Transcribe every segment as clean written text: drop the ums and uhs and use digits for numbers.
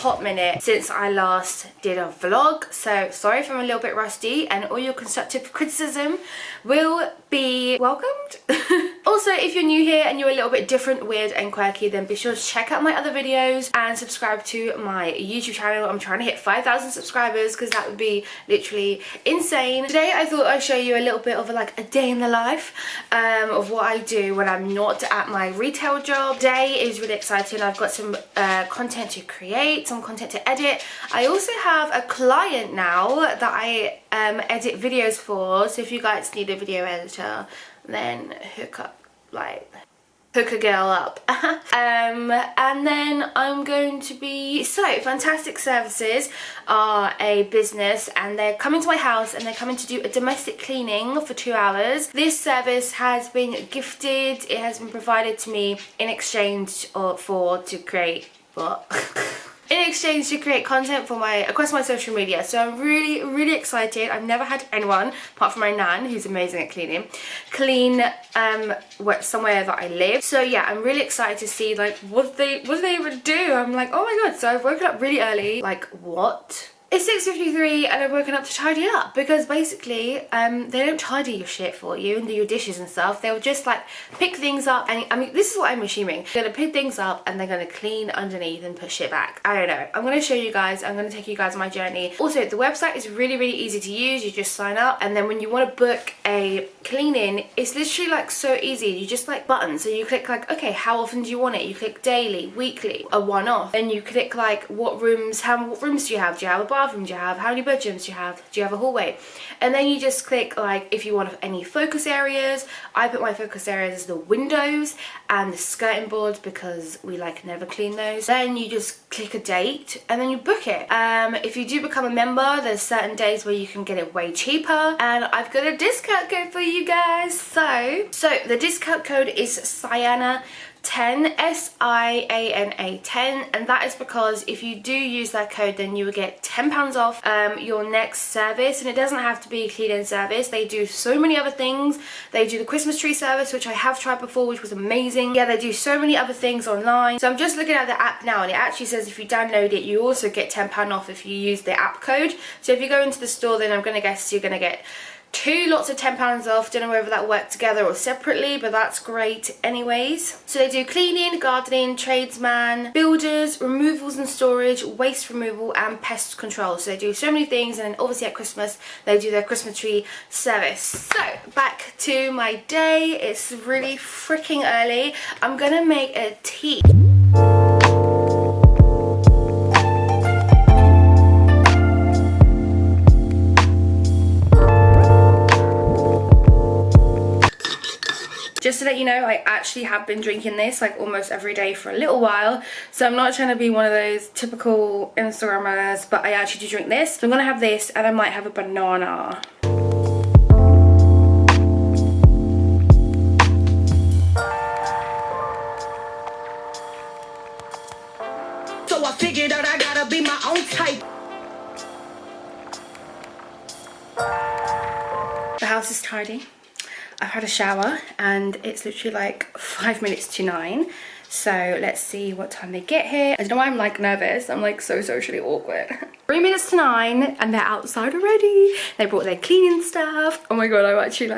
hot minute since I last did a vlog, so sorry if I'm a little bit rusty, and all your constructive criticism will be welcomed. Also, if you're new here and you're a little bit different, weird and quirky, then be sure to check out my other videos and subscribe to my YouTube channel. I'm trying to hit 5,000 subscribers because that would be literally insane. Today I thought I'd show you a little bit of a day in the life of what I do when I'm not at my retail job. Today is really exciting. I've got some content to create, some content to edit. I also have a client now that I edit videos for, so if you guys need a video editor, then hook a girl up. And then I'm going to be, so Fantastic Services are a business and they're coming to my house and they're coming to do a domestic cleaning for 2 hours. This service has been gifted, it has been provided to me in exchange to create content for across my social media. So I'm really excited. I've never had anyone, apart from my nan, who's amazing at clean somewhere that I live. So yeah, I'm really excited to see what they even do. I'm like, oh my god. So I've woken up really early. Like, what? It's 6:53 and I've woken up to tidy up because basically they don't tidy your shit for you and do your dishes and stuff. They'll just pick things up, and I mean, this is what I'm assuming. They're gonna pick things up and they're gonna clean underneath and put shit back. I don't know. I'm gonna show you guys. I'm gonna take you guys on my journey. Also, the website is really easy to use. You just sign up, and then when you want to book a cleaning, it's literally so easy. You just buttons. So you click okay, how often do you want it? You click daily, weekly, a one-off. Then you click what rooms do you have? Do you have a bathroom? Do you have, how many bedrooms do you have? Do you have a hallway? And then you just click if you want any focus areas. I put my focus areas as the windows and the skirting boards because we never clean those. Then you just click a date and then you book it. If you do become a member, there's certain days where you can get it way cheaper, and I've got a discount code for you guys. So the discount code is Siana 10, SIANA 10, and that is because if you do use that code, then you will get £10 off your next service. And it doesn't have to be a cleaning service. They do so many other things. They do the Christmas tree service, which I have tried before, which was amazing. Yeah, they do so many other things online. So I'm just looking at the app now, and it actually says if you download it, you also get £10 off if you use the app code. So if you go into the store, then I'm gonna guess you're gonna get 2 lots of £10 off. Don't know whether that worked together or separately, but that's great anyways. So they do cleaning, gardening, tradesman, builders, removals and storage, waste removal and pest control. So they do so many things, and then obviously at Christmas they do their Christmas tree service. So back to my day. It's really freaking early. I'm gonna make a tea. Just to let you know, I actually have been drinking this almost every day for a little while. So I'm not trying to be one of those typical Instagrammers, but I actually do drink this. So I'm gonna have this, and I might have a banana. So I figured out I gotta be my own type. The house is tidy. I've had a shower and it's literally 5 minutes to 9. So let's see what time they get here. I don't know why I'm nervous. I'm so socially awkward. 3 minutes to 9 and they're outside already. They brought their cleaning stuff. Oh my god, I'm actually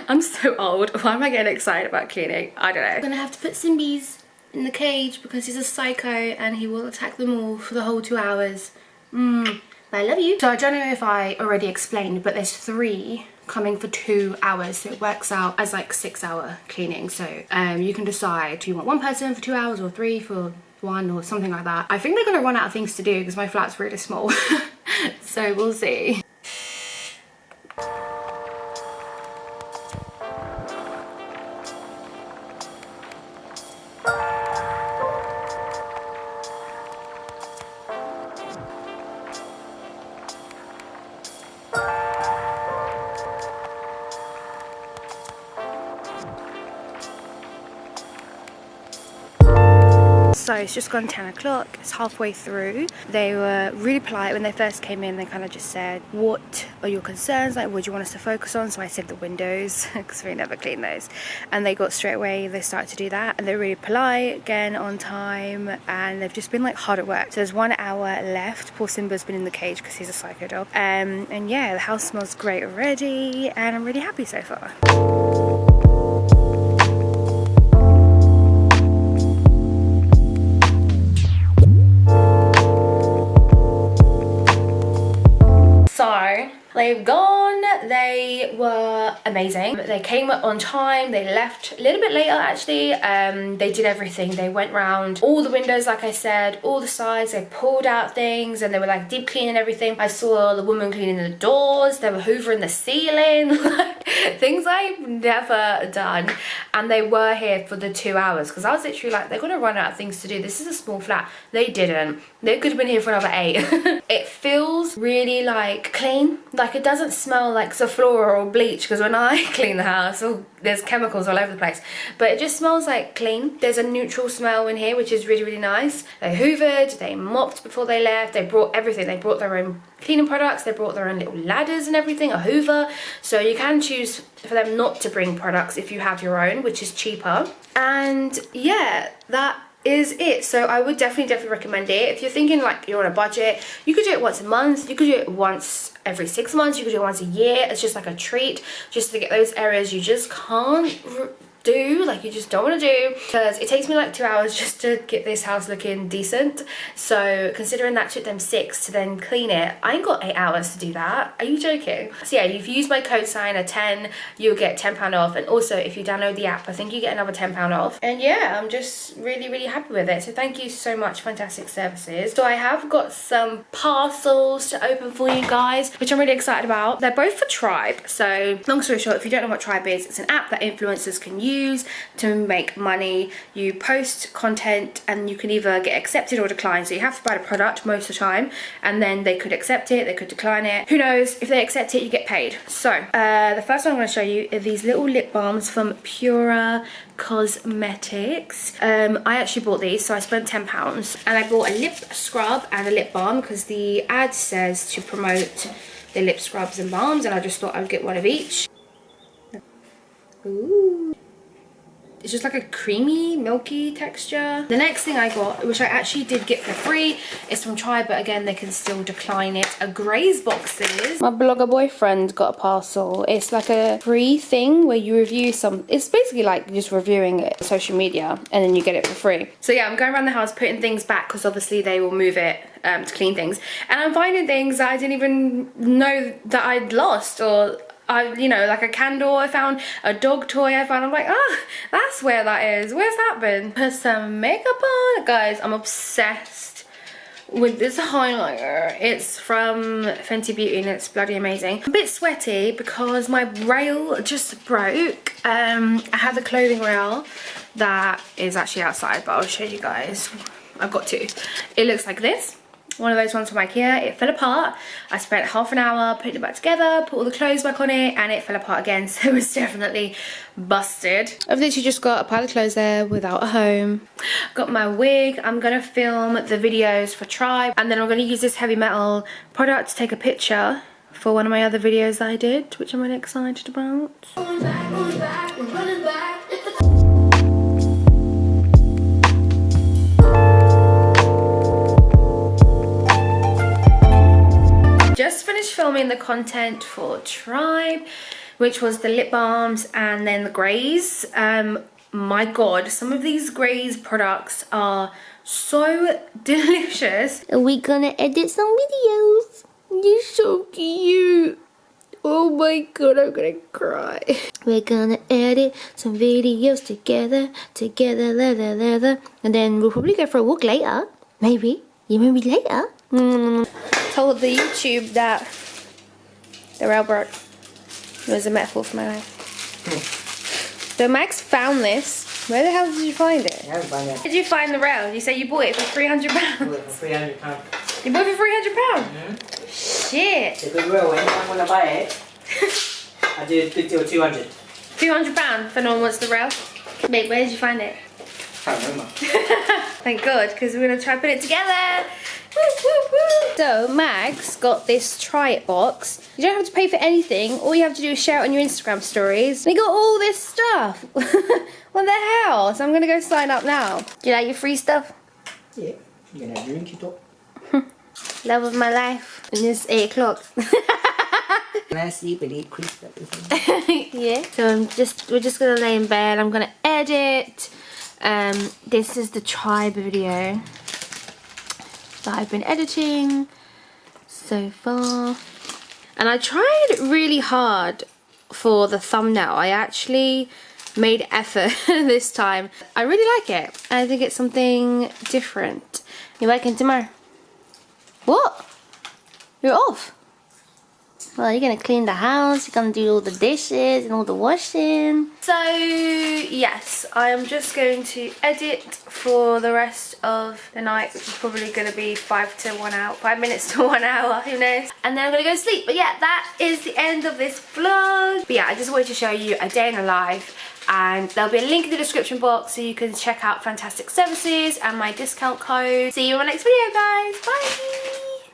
I'm so old. Why am I getting excited about cleaning? I don't know. I'm gonna have to put Simbies in the cage because he's a psycho and he will attack them all for the whole 2 hours. I love you. So I don't know if I already explained, but there's 3 coming for 2 hours, so it works out as 6-hour cleaning. So you can decide, do you want 1 person for 2 hours or 3 for 1 or something like that. I think they're gonna run out of things to do because my flat's really small. So we'll see. So it's just gone 10 o'clock, it's halfway through. They were really polite when they first came in. They kind of just said, what are your concerns, like what do you want us to focus on? So I said the windows, because we never clean those, and they got straight away, they started to do that, and they're really polite, again on time, and they've just been like hard at work. So there's 1 hour left. Poor Simba's been in the cage because he's a psycho dog, and yeah, the house smells great already, and I'm really happy so far. So they've gone, they were amazing. They came on time, they left a little bit later actually. They did everything. They went round all the windows, like I said, all the sides, they pulled out things, and they were like deep cleaning everything. I saw the woman cleaning the doors, they were hoovering the ceiling, things I've never done. And they were here for the 2 hours, because I was literally like, they're gonna run out of things to do. This is a small flat. They didn't. They could have been here for another 8. It feels really like clean, like it doesn't smell like Zaflora or bleach, because when I clean the house, there's chemicals all over the place, but it just smells like clean. There's a neutral smell in here, which is really, really nice. They hoovered, they mopped before they left, they brought everything. They brought their own cleaning products, they brought their own little ladders and everything, a hoover. So you can choose for them not to bring products if you have your own, which is cheaper. And yeah, that is it. So I would definitely recommend it. If you're thinking like you're on a budget, you could do it once a month, you could do it once every 6 months, you could do it once a year. It's just like a treat, just to get those areas you just can't do, like you just don't want to do, because it takes me like 2 hours just to get this house looking decent. So considering that took them 6 to then clean it, I ain't got 8 hours to do that. Are you joking? So yeah, if you use my code SIANA10, you'll get £10 off, and also if you download the app, I think you get another £10 off. And yeah, I'm just really happy with it. So thank you so much, fantastic services. So I have got some parcels to open for you guys, which I'm really excited about. They're both for Tribe. So long story short, if you don't know what Tribe is, it's an app that influencers can use to make money. You post content and you can either get accepted or declined. So you have to buy the product most of the time, and then they could accept it, they could decline it. Who knows? If they accept it, you get paid. So the first one I'm going to show you are these little lip balms from Pura Cosmetics. I actually bought these, so I spent £10, and I bought a lip scrub and a lip balm because the ad says to promote the lip scrubs and balms, and I just thought I'd get one of each. Ooh. It's just like a creamy, milky texture. The next thing I got, which I actually did get for free, is from Tribe, but again, they can still decline it. A Graze boxes. My blogger boyfriend got a parcel. It's like a free thing where you review it's basically like just reviewing it on social media, and then you get it for free. So yeah, I'm going around the house putting things back, because obviously they will move it to clean things. And I'm finding things that I didn't even know that I'd lost, or you know, like a candle I found, a dog toy I found. I'm like, oh, that's where that is. Where's that been? Put some makeup on. Guys, I'm obsessed with this highlighter. It's from Fenty Beauty, and it's bloody amazing. I'm a bit sweaty because my rail just broke. I have the clothing rail that is actually outside, but I'll show you guys. I've got two. It looks like this. One of those ones from Ikea. It fell apart. I spent half an hour putting it back together, put all the clothes back on it, and it fell apart again, so it was definitely busted. I've literally just got a pile of clothes there without a home. Got my wig. I'm gonna film the videos for Tribe, and then I'm gonna use this heavy metal product to take a picture for one of my other videos that I did, which I'm really excited about. Going back, we're running back. Just finished filming the content for Tribe, which was the lip balms and then the Graze. My god, some of these Graze products are so delicious. Are we gonna edit some videos? You're so cute. Oh my god, I'm gonna cry. We're gonna edit some videos together, leather. And then we'll probably go for a walk later. Maybe. Yeah, maybe later. Told the YouTube that the rail broke. It was a metaphor for my life. So Max found this. Where the hell did you find it? I haven't found it. Where did you find the rail? You say you bought it for £300. I bought it for £300. You bought it for £300? Mm-hmm. Shit. It's a good rail. Anyone want to buy it? I do a good deal, £200. £200 if anyone wants the rail. Babe, where did you find it? I can't remember. Thank God, because we're going to try and put it together. Woo, woo, woo. So, Mags got this try it box. You don't have to pay for anything. All you have to do is share it on your Instagram stories. And you got all this stuff. What the hell? So I'm going to go sign up now. Do you like your free stuff? Yeah. You're gonna drink it up. Love of my life. And it's 8 o'clock. Can I sleep and eat crisps at the same time? Yeah. So we're just gonna lay in bed. I'm gonna edit. This is the tribe video that I've been editing so far. And I tried really hard for the thumbnail. I actually made effort this time. I really like it. I think it's something different. You're working tomorrow? What? You're off? Well, you're gonna clean the house, you're gonna do all the dishes and all the washing. So, yes, I am just going to edit for the rest of the night, which is probably gonna be 5 minutes to 1 hour, who knows. And then I'm gonna go to sleep. But yeah, that is the end of this vlog. But yeah, I just wanted to show you a day in the life. And there'll be a link in the description box so you can check out fantastic services and my discount code. See you in my next video, guys. Bye!